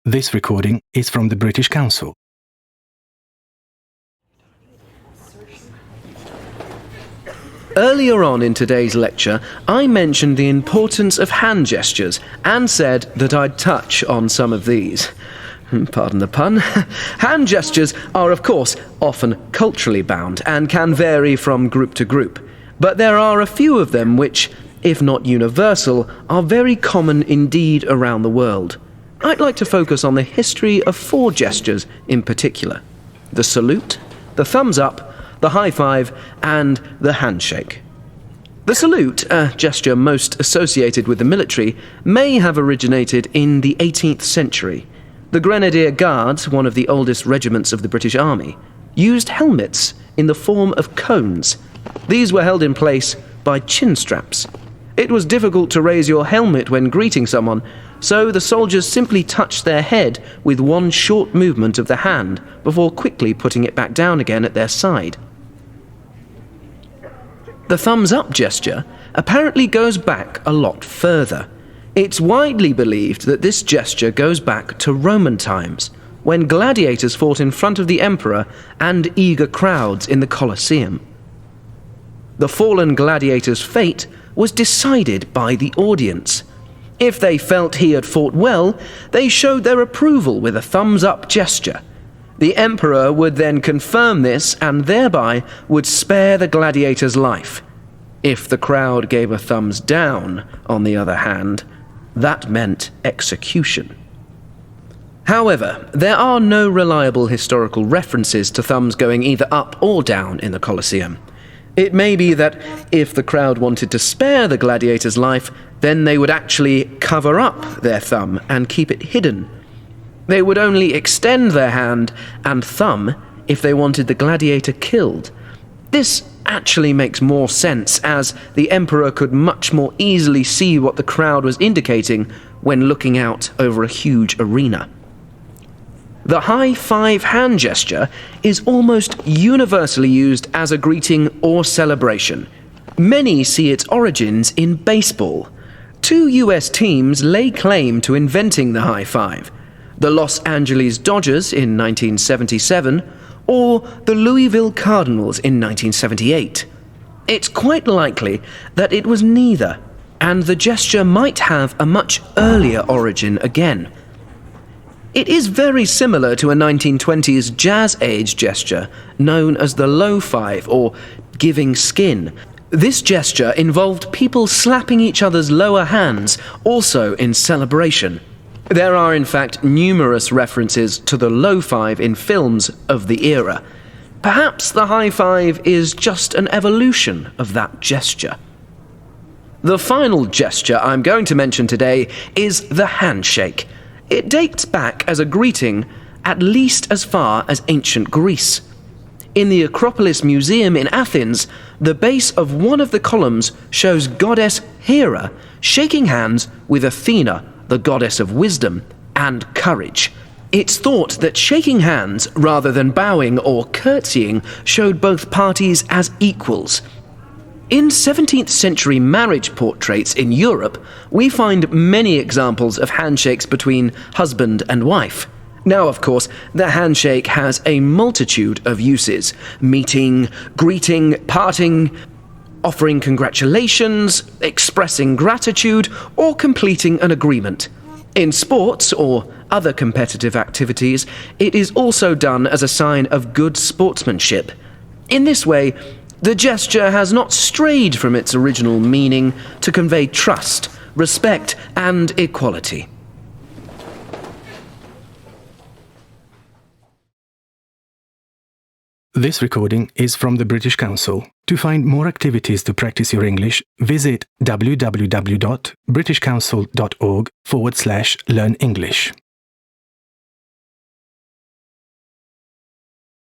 This recording is from the British Council. Earlier on in today's lecture, I mentioned the importance of hand gestures and said that I'd touch on some of these. Pardon the pun. Hand gestures are, of course, often culturally bound and can vary from group to group. But there are a few of them which, if not universal, are very common indeed around the world. I'd like to focus on the history of 4 gestures in particular: the salute, the thumbs up, the high five, and the handshake. The salute, a gesture most associated with the military, may have originated in the 18th century. The Grenadier Guards, one of the oldest regiments of the British Army, used helmets in the form of cones. These were held in place by chin straps. It was difficult to raise your helmet when greeting someone, so the soldiers simply touched their head with one short movement of the hand before quickly putting it back down again at their side. The thumbs-up gesture apparently goes back a lot further. It's widely believed that this gesture goes back to Roman times, when gladiators fought in front of the emperor and eager crowds in the Colosseum. The fallen gladiator's fate was decided by the audience. If they felt he had fought well, they showed their approval with a thumbs-up gesture. The emperor would then confirm this and thereby would spare the gladiator's life. If the crowd gave a thumbs down, on the other hand, that meant execution. However, there are no reliable historical references to thumbs going either up or down in the Colosseum. It may be that if the crowd wanted to spare the gladiator's life, then they would actually cover up their thumb and keep it hidden. They would only extend their hand and thumb if they wanted the gladiator killed. This actually makes more sense, as the emperor could much more easily see what the crowd was indicating when looking out over a huge arena. The high five hand gesture is almost universally used as a greeting or celebration. Many see its origins in baseball. 2 US teams lay claim to inventing the high five: the Los Angeles Dodgers in 1977 or the Louisville Cardinals in 1978. It's quite likely that it was neither, and the gesture might have a much earlier origin again. It is very similar to a 1920s jazz age gesture known as the low five or giving skin. This gesture involved people slapping each other's lower hands, also in celebration. There are in fact numerous references to the low five in films of the era. Perhaps the high five is just an evolution of that gesture. The final gesture I'm going to mention today is the handshake. It dates back as a greeting at least as far as ancient Greece. In the Acropolis Museum in Athens, the base of one of the columns shows goddess Hera shaking hands with Athena, the goddess of wisdom and courage. It's thought that shaking hands rather than bowing or curtsying showed both parties as equals. In 17th century marriage portraits in Europe, we find many examples of handshakes between husband and wife. Now, of course, the handshake has a multitude of uses: meeting, greeting, parting, offering congratulations, expressing gratitude, or completing an agreement. In sports or other competitive activities, it is also done as a sign of good sportsmanship. In this way, the gesture has not strayed from its original meaning to convey trust, respect, and equality. This recording is from the British Council. To find more activities to practice your English, visit www.britishcouncil.org/learn English.